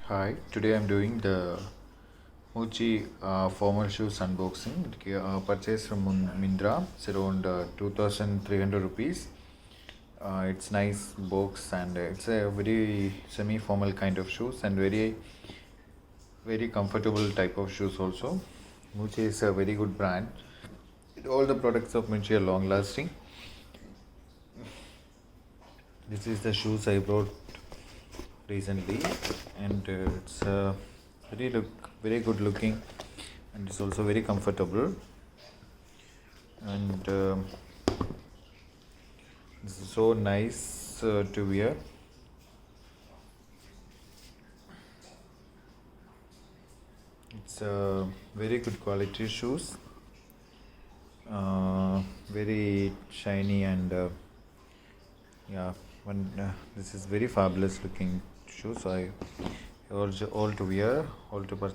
Hi, today I'm doing the Mochi formal shoes unboxing. Purchased from Mindra. It's around 2,300 rupees. It's nice box and it's a very semi-formal kind of shoes and very comfortable type of shoes also. Mochi is a very good brand. All the products of Mochi are long lasting. This is the shoes I bought recently, and it's very good looking, and it's also very comfortable. And this is so nice to wear. It's very good quality shoes, very shiny and yeah. This is very fabulous looking shoes. I urge all to wear, all to purchase.